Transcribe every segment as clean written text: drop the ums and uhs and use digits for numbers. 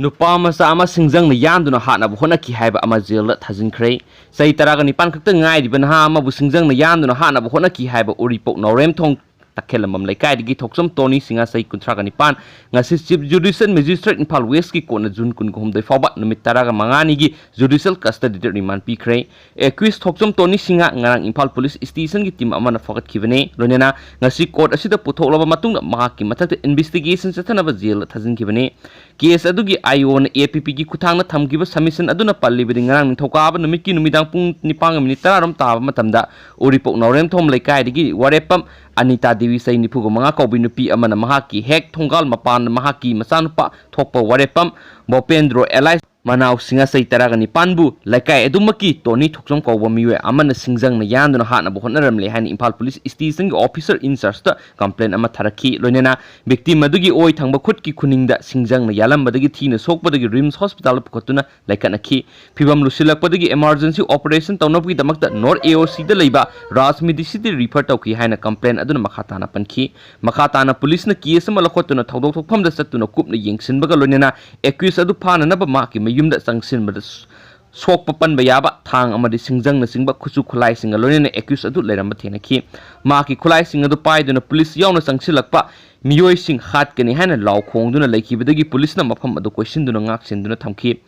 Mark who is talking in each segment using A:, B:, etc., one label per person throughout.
A: Nupa macha ama singjangna yanduna hatnabu hotnakhre haiba ama jail thajinkre sai taraga nipan khakta ngairiba naha amabu singjangna yanduna hatnabu hotnakhre haiba uripok norem thong takhelamam laikai thoksom toni singa sai kuntraga nipan ngasi chief judicial magistrate Imphal West ki kona jun kun gomdoi fawba numit taraga mangani gi judicial custody remand pikre accused thoksom toni singa ngarang Imphal police station gi team amana fagat khibane lonena ngasi court asida puthoklaba matungna mahaki mathakta investigation chathanaba jail thajin khibane case adugi ion app gi kuthangna thamgiba submission aduna pallibidi ngarang thokaba numit ki numidang pung 9:10 rom taba matamda uripok norem thom laikai gi warepam Anita Devi say nipugo mga kaubi nupi amana mahaki hek thonggal mapan mahaki masanupa thokpa warepam Bopendro Elias Manaw singa say taraga ni panbu laikai edumaki Tony thoksom kauba miwe amana singjangna yanduna hatnabu hotnaramle hain Imphal Police Station officer in charge ta complaint ama tharaki loinena victim adugi oi thangba khutki khuningda singjangna yalambadagi thina sokpadagi Rims Hospital pukotuna laikanaki phibam lusilakpadagi emergency operation tawnabgi damakta North AOC da leiba Rajmidi city refer tawki haina complaint aduna makhatana panki makhatana police na case ama lakhotuna thodok thokphamda satuna kupna yengsinbaga loinena accused adu phananaba maki yumda sangsinbada sokpa panba yaba thang amadi singjangna singba khuchu khulai singa loinena accused adu leiramba thenaki maki khulai singa adu paiduna police yauna sangsilakpa miyoi sing hatkani haina law khongduna laikibadagi police na mafam adu question duna ngaksinduna thamki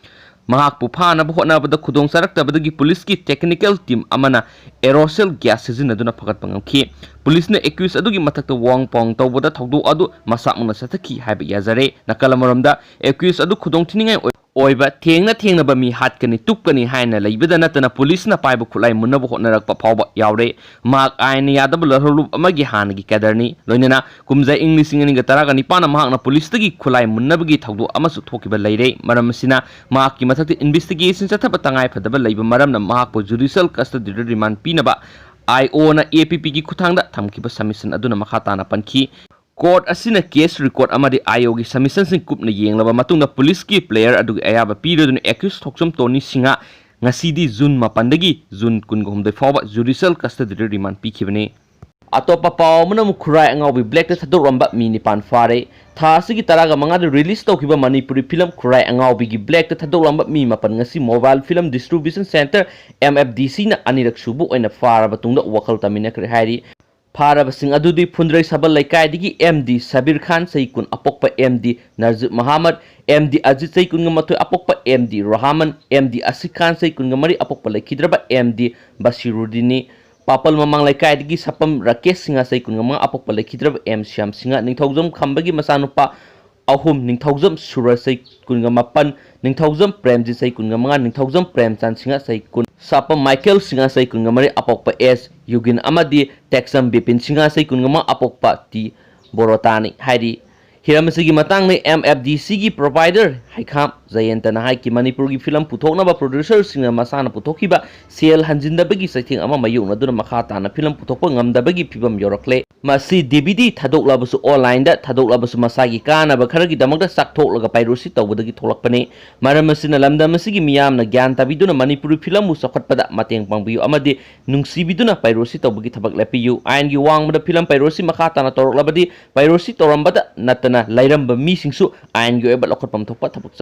A: mahakpu phanaba hotnabada khudong saraktabadagi police ki technical team amana aerosol gas sizinaduna phagatpa ngamki police na accused adugi mathakta wang pong tawbada thogdu adu masamuna sathaki haiba yazare nakalamoramda accused adu khudong thiningai oiba thengna ba mi hatkani tukani haina leibada natana police na paiba khulai munaba hotnarakpa phawba yawre mak aina yadaba larholup amagi hanagi kadarni loinena kumja inglising ani gataraga nipana mahakna police tagi khulai munnabagi thogdu amasu thokiba leire maramasina mahakki mathakti investigation chathaba tangai phadaba leiba maramna mahakpo judicial custody remand pinaba IO na APP gi kuthangda thamkiba submission aduna makhatana panki court asina case record amadi IO gi submission sing kupna yenglaba matungna police ki player adu ayaba pirodun accused thoksom toni singa ngasidi June 8 June 19 fawba judicial custody remand pikhibane atopa pawmuna mukhurai angawbi black ta thadoramba mi nipan fare thasigi taraga mangada release tawkiba manipuri film khurai angawbi gi black ta thadoramba mi mapan ngasi mobile film distribution center MFDC na anirak subu oina faraba tungda wakal tamina kre hairi faraba sing adudi phundrai sabal laikai digi MD Sabir Khan Saikun apokpa MD Najib Muhammad MD Ajit Saikun ngamathoi apokpa MD Rahman MD Asik Khan Saikun ngamari apokpa laikhidraba MD Basirudini Papal mamang laikai digi sapam Rakesh Singa Saikun ngamang apokpa laikhidraba M Syam Singa ningthaujam khambagi masanupa ahum ningthaujam Suraj Saikun ngamapan ningthaujam Premjit Saikun ngamanga ningthaujam Premchan Singa Saikun Sapa Michael Singa Saikun ngamari apokpa S Yugin amadi Texam Bipin Singa Saikun ngamang apokpa T Borotani haidi Hiramasigi matang ni MFDC gi provider haikam Zayentana haiki Manipur gi film puthoknaba producer singa masana puthokiba sel hanjindabagi saithing ama mayungna duna makhatana film puthokpa ngamdabagi phibam yorakle masi DVD thadoklabasu online da thadoklabasu masagi kanaba kharagi damakda sakthoklaga piracy tawbadagi tholakpane maramasina lamdamasigi miyamna gyan tabiduna Manipur film mu sakhatpada mateng pangbiyu amadi nungsibiduna piracy tawbagi thabak lepiyu ain gi wangmada film piracy makhatana toroklabadi piracy torambada natana lairamba mi singsu ain gi eba lokhotpam thokpa thabak